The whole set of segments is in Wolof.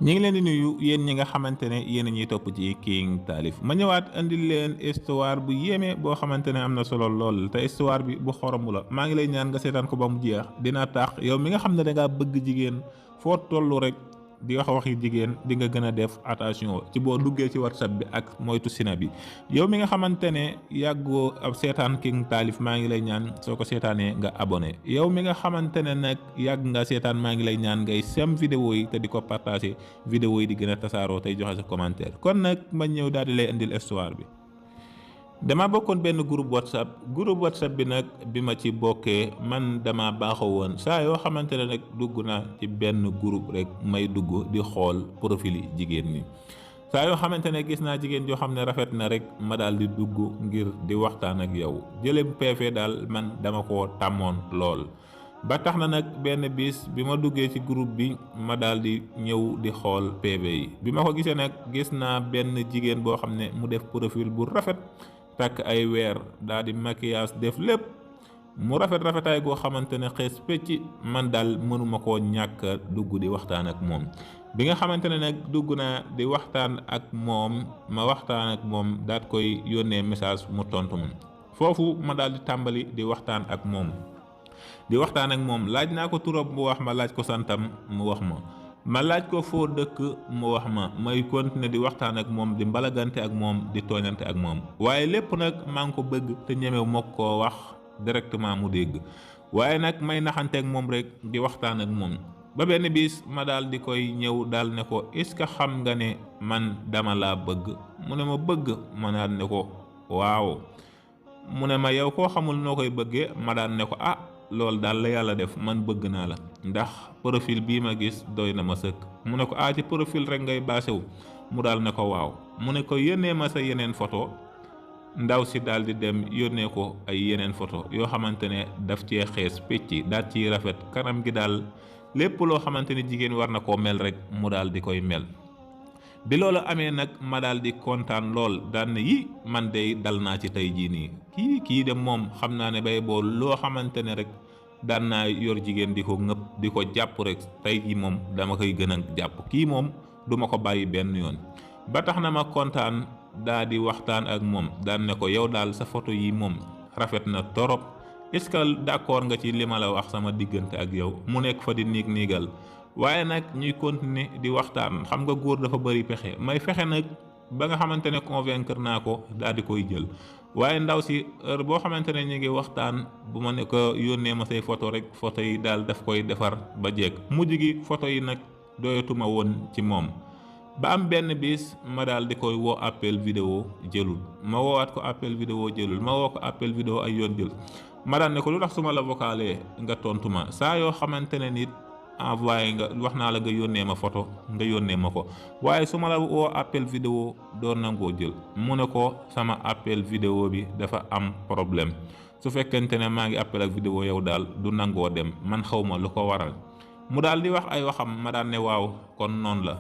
ñi ngi leen di nuyu yéen ñi nga xamante ne yéen a ñuy topp ci King Taalif ma ñëwaat andil leen histoire bu yéeme boo xamante ne am na solo lool te histoire bi bu xoromu la maa ngi lay ñaan nga seetaan ko ba mu jeex dina tax yow mi nga xam ne dangaa bëgg jigéen foo tollu rek di wax waxi jigéen di nga gën a def attention ci boo duggee ci WhatsApp bi ak moytu sina bi yow mi nga xamante ne yàggoo ab seetaan King Taalif maa ngi lay ñaan soo ko seetaanee nga abonné yow mi nga xamante ne nag yàgg nga seetaan maa ngi lay ñaan ngay sem vidéo yi te di ko partagé vidéo yi di gën a tasaaroo tey joxe sa commentaire kon nag ma ñëw daal di lay indil histoire bi. dama bokkoon benn groupe whatsapp bi nag bi ma ci bokkee man dama baaxoo woon saa yoo xamante ne nag dugg naa ci benn groupe rek may dugg di xool profil yi jigéen ñi saa yoo xamante ne gis naa jigéen joo xam ne rafet na rek ma daal di dugg ngir di waxtaan ak yow jëlem PV daal man dama ko tàmmoon lool. ba tax na nag benn bis bi ma duggee ci groupe bi ma daal di ñëw di xool PV yi bi ma ko gisee nag gis naa benn jigéen boo xam ne mu def profil bu rafet. takk ay weer daal di maquillage def lépp mu rafetaay goo xamante ne xees pecc man daal mënuma koo ñàkk dugg di waxtaan ak moom bi nga xamante ne nag dugg naa di waxtaan ak moom ma waxtaan ak moom daat koy yónnee message mu tontu ma foofu ma daal di tàmbali di waxtaan ak moom laaj naa ko turam mu wax ma laaj ko santam mu wax ma laaj ko foo dëkk mu wax ma may continuer di waxtaan ak moom di mbalagante ak moom di tooñante ak moom waaye lépp nag maa ngi ko bëgg te ñemew mokk koo wax directement mu dégg waaye nag may naxante ak moom rek di waxtaan ak moom ba benn bis ma daal di koy ñëw daal ne ko est-ce que xam nga ne man dama laa bëgg mu ne ma bëgg ma daal ne ko waaw mu ne ma yow koo xamul noo koy bëggee ma daal ne ko loolu daal la yàlla def man bëgg naa la ndax profil bii ma gis doy na ma sëkk mu ne ko ci profil rek ngay baasewu mu daal ne ko waaw mu ne ko yónnee ma sa yeneen photo ndaw si daal di dem yónnee ko ay yeneen photo yoo xamante ne daf cee xees pecc daal ciy rafet kanam gi daal lépp loo xamante ne jigéen war na koo mel rek mu daal di koy mel bi loolu amee nag ma daal di kontaan lool daan ne man de dal naa ci tey jii nii kii de moom xam naa ne bay boo loo xamante ne rek daan naa yor jigéen di ko ngëpp di ko jàpp rek tey jii moom dama koy gën a jàpp kii moom duma ko bàyyi benn yoon ba tax na ma kontaan daa di waxtaan ak moom daan ne ko yow daal sa photo yi moom rafet na torop est-ce que d'accord nga ci li ma la wax sama diggante ak yow mu nekk fa di niigal waaye nag ñuy continuer di waxtaan xam nga góor dafa bari pexe may fexe nag ba nga xamante ne convaincre naa ko daal di koy jël waaye ndaw si heure boo xamante ne ñu ngi waxtaan bu ma ne ko yónnee ma say photo rek photo yi daal daf koy defar ba jekk mujj gi photo yi nag doyatuma woon ci moom ba am benn bis ma daal di koy woo appel vidéo jëlul ma woowaat ko appel vidéo jëlul ma woo ko appel vidéo ay yoon jël ma daal ne ko lu tax su ma la vocalee nga tontu ma saa yoo xamante ne nit envoyé nga wax naa la nga yónnee ma photo nga yónnee ma ko waaye su ma la woo appel vidéo doo nangoo jël mu ne ko sama appel vidéo bi dafa am problème su fekkente ne maa ngi appel ak vidéo yow daal du nangoo dem man xawma lu ko waral mu daal di wax ay waxam ma daan ne waaw kon noonu la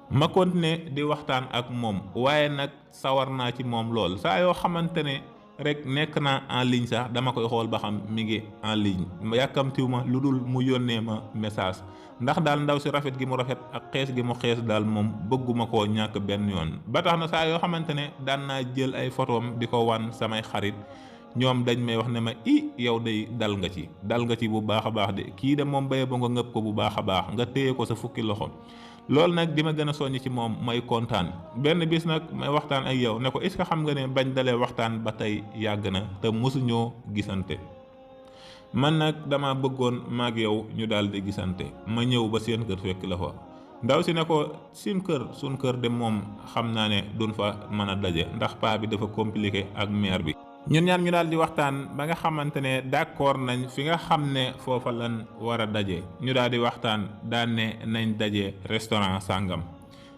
ma continuer di waxtaan ak moom waaye nag sawar naa ci moom lool saa yoo xamante ne rek nekk naa en ligne sax dama koy xool ba xam mi ngi en ligne yàkkamtiw ma lu dul mu yónnee ma message ndax daal ndaw si rafet gi mu rafet ak xees gi mu xees daal moom bëgguma koo ñàkk benn yoon ba tax na saa yoo xamante ne daan naa jël ay photoom di ko wan samay xarit ñoom dañ may wax ne ma yow day dal nga ci bu baax a baax de kii de moom baye ba nga ngëpp ko bu baax a baax nga téye ko sa fukki loxo loolu nag di ma gën a soññ ci moom may kontaan benn bis nag may waxtaan ak yow ne ko est-ce que xam nga ne bañ dalee waxtaan ba tey yàgg na te mosuñoo gisante man nag dama bëggoon maag yow ñu daal di gisante ma ñëw ba seen kër fekk la fa ndaw si ne ko suñ kër de moom xam naa ne duñ fa mën a daje ndax paa bi dafa compliqué ak mère bi ñun ñaar ñu daal di waxtaan ba nga xamante ne d'accord nañ fi nga xam ne foofa lan war a daje ñu daal di waxtaan daan ne nañ daje restaurant sàngam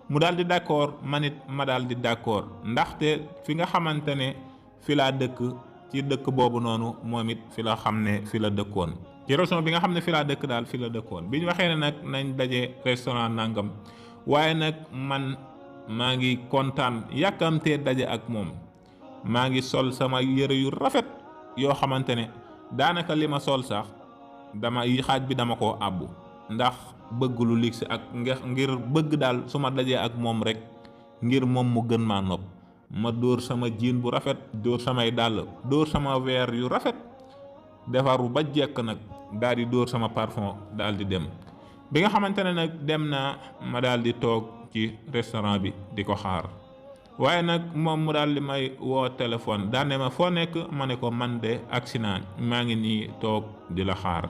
mu daal di d'accord man it ma daal di d'accord ndaxte fi nga xamante ne fi laa dëkk ci dëkk boobu noonu moom it fi la xam ne fi la dëkkoon ci région bi nga xam ne fi laa dëkk daal fi la dëkkoon bi ñu waxee ne nag nañ daje restaurant nangam waaye nag man maa ngi kontaan yàkkamtee daje ak moom maa ngi sol sama yëre yu rafet yoo xamante ne daanaka li ma sol sax xaaj bi dama koo àbbu ndax bëgg lu ligsi ak ngir bëgg daal su ma dajee ak moom rek ngir moom mu gën maa nopp. ma dóor sama jiin bu rafet, dóor samay dàll, dóor sama weer yu rafet, defaru ba jekk nag daal di dóor sama parfum daal di dem. bi nga xamante ne nag dem naa, ma daal di toog ci restaurant bi di ko xaar. waaye nag moom mu daal di may woo téléphone daane ma foo nekk, ma ne ko man de agsi naa, maa ngi nii toog di la xaar.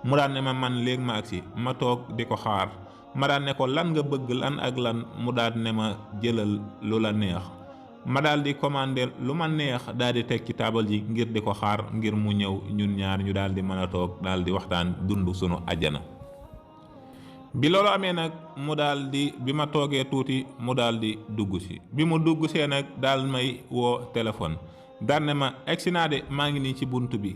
mu daan ne ma man léegi ma agsi, ma toog di ko xaar. ma daan ne ko lan nga bëgg, lan ak lan. mu daal ne ma jëlal lu la neex. ma daal di commander lu ma neex daal di teg ci taabal ji ngir di ko xaar, ngir mu ñëw ñun ñaar ñu daal di mën a toog daal di waxtaan dund sunu àjjana. bi loolu amee nag mu daal di bi ma toogee tuuti mu daal di dugg si. bi mu dugg see nag daal may woo téléphone daan ne ma egsi naa de, maa ngi nii ci bunt bi.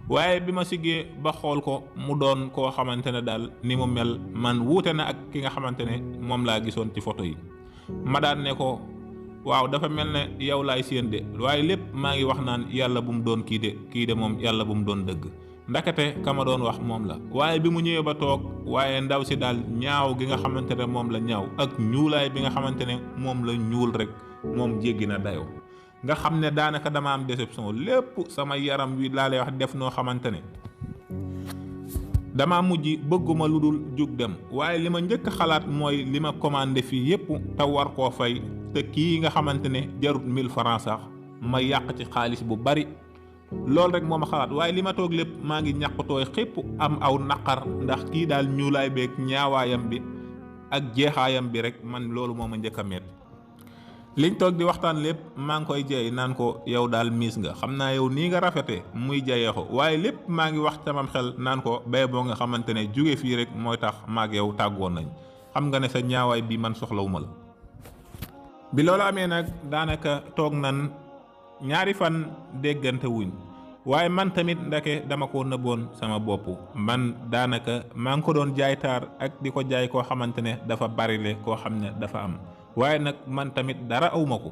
waaye bi ma siggee ba xool ko, mu doon koo xamante ne daal ni mu mel man wuute na ak ki nga xamante ne moom laa gisoon ci photo yi. ma daan ne ko waaw, dafa mel ne yow laay séen de, waaye lépp maa ngi wax naan yàlla bu mu doon kii de moom yàlla bu mu doon dëgg. ndakate ka ma doon wax moom la. waaye bi mu ñëwee ba toog, waaye ndaw si daal ñaaw gi nga xamante ne moom la ñaaw ak ñuulaay bi nga xamante ne moom la ñuul rek, moom jéggi na dayoo. nga xam ne daanaka dama am déception, lépp sama yaram wi laa lay wax def noo xamante ne dama mujj bëgguma lu dul jug dem. waaye li ma njëkk xalaat mooy li ma commandé fii yépp te war koo fay, te kii nga xamante ne jarut 1000 francs sax, ma yàq ci xaalis bu bari. loolu rek moo ma xalaat. waaye li ma toog lépp maa ngi ñàqutooy xépp am aw naqar, ndax kii daal ñuulaay beeg ñaawaayam bi ak jeexaayam bi rek, man loolu moo ma njëkk a metti. liñ toog di waxtaan lépp maa ngi koy jey naan ko yow daal miis nga, xam naa yow nii nga rafete muy jayeexu. waaye lépp maa ngi wax tamam xel naan ko bay boo nga xamante ne jóge fii rek mooy tax maag yow tàggoon nañ. xam nga ne sa ñaawaay bi man soxlawuma la. bi loolu amee nag daanaka toog nan 2 fan déggante wuñ. waaye man tamit ndake dama ko nëbboon sama bopp. man daanaka maa ngi ko doon jaay taar ak di ko jaay koo xamante ne dafa barile, koo xam ne dafa am. waaye nag man tamit dara awma ko.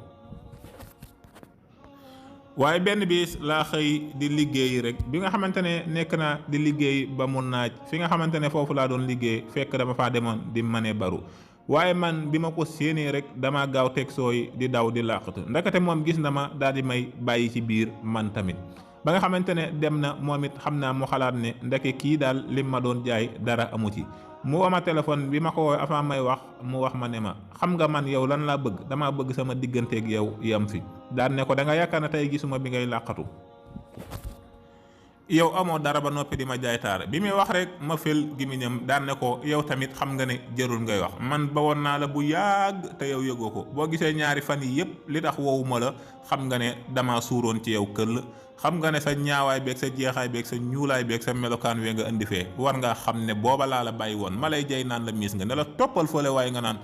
waaye benn bis laa xëy di liggéey rek. bi nga xamante ne nekk naa di liggéey ba mu naaj, fi nga xamante ne foofu laa doon liggéey, fekk dama faa demoon di mane baru. waaye man bi ma ko séenee rek dama gaaw teg sooy di daw di làqatu. ndakate moom gis na ma daal di may bàyyi ci biir man tamit. ba nga xamante ne dem na moom it, xam naa mu xalaat ne ndeke kii daal lim ma doon jaay dara amu ci. mu woo ma téléphone, bi ma ko woowee avant may wax mu wax ma ne ma xam nga man yow lan laa bëgg, damaa bëgg sama digganteeg yow yam fi. daan ne ko da nga yaakaar ne tey gisuma bi ngay làqatu, yow amoo dara ba noppi di ma jaay taar. bi muy wax rek ma fel gimiñam daan ne ko yow tamit xam nga ne jërul ngay wax, man ba woon naa la bu yàgg te yow yëgoo ko. boo gisee 2 fan yi yépp li tax wowuma la, xam nga ne dama suuroon ci yow këll. xam nga ne sa ñaawaay beeg sa jeexaay beeg sa ñuulaay beeg sa melokaan we nga indi fee, war nga xam ne booba laa la bàyyi woon. ma lay jay naan la miis nga, ne la toppal fële, waaye nga naan.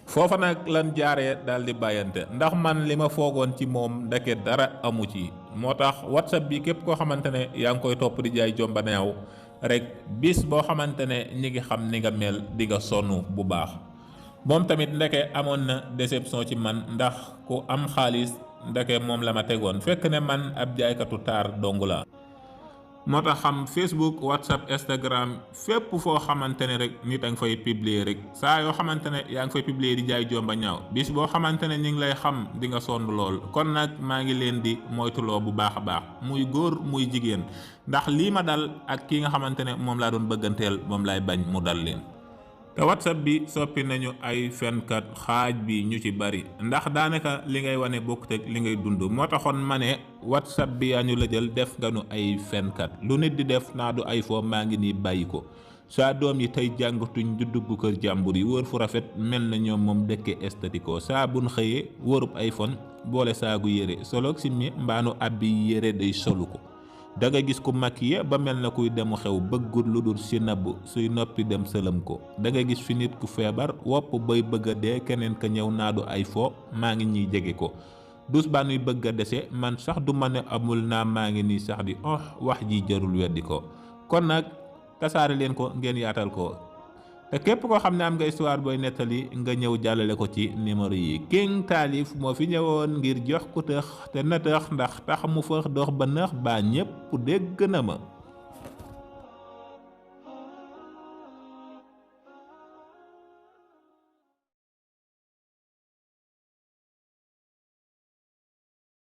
foofa nag lan jaaree daal di bàyyante, ndax man li ma foogoon ci moom ndeke dara amu ci. moo tax whatsapp bi képp koo xamante ne yaa ngi koy topp di jaay jomba neew rek, bis boo xamante ne ñi ngi xam ni nga mel di nga sonn bu baax. moom tamit ndeke amoon na déception ci man, ndax ku am xaalis ndeke moom la ma tegoon, fekk ne man ab jaaykatu taar dong la. moo tax xam Facebook, WhatsApp, Instagram, fépp foo xamante ne rek nit a nga fay publier rek. saa yoo xamante ne yaa ngi fay publier di jaay jomba ñaaw, bis boo xamante ne ñi ngi lay xam di nga sonn lool. kon nag maa ngi leen di moytuloo bu baax a baax, muy góor muy jigéen, ndax lii ma dal ak ki nga xamante ne moom laa doon bëgganteel moom laay bañ mu dal leen. te WhatsApp bi soppi nañu ay fenkat xaaj bi ñu ci bari, ndax daanaka li ngay wane bokkut ak li ngay dund. moo taxoon ma ne WhatsApp bi yaa ñu la jël def nga nu ay fenkat. lu nit di def naa du ay foo, maa ngi nii bàyyi ko. saa doom yi tey jàngatuñ du dugg kër jàmbur yi wër fu rafet mel na ñoom moom dëkke esthético. saa buñ xëyee wërub iPhone boole saagu yére soloog si mi mbaanu abbi yére day solu ko. da nga gis ku maquillé ba mel na kuy demu xew, bëggul lu dul si nabb, suy noppi dem sëlëm ko. da nga gis fi nit ku feebar wopp bay bëgg a dee, keneen ka ñëw naadu ay fo, maa ngi ñiy jege ko. dus baa nuy bëgg a dese, man sax du ma ne amul naa maa ngi nii sax di wax ji jarul weddi ko. kon nag tasaare leen ko ngeen yaatal ko. te képp koo xam ne am nga histoire booy nettali nga ñëw jàllale ko ci numéro yi. King Taalif moo fi ñëwoon ngir jox ku tëx te na tëx, ndax tax mu fëx dox ba nëx baa ñépp dégg na ma.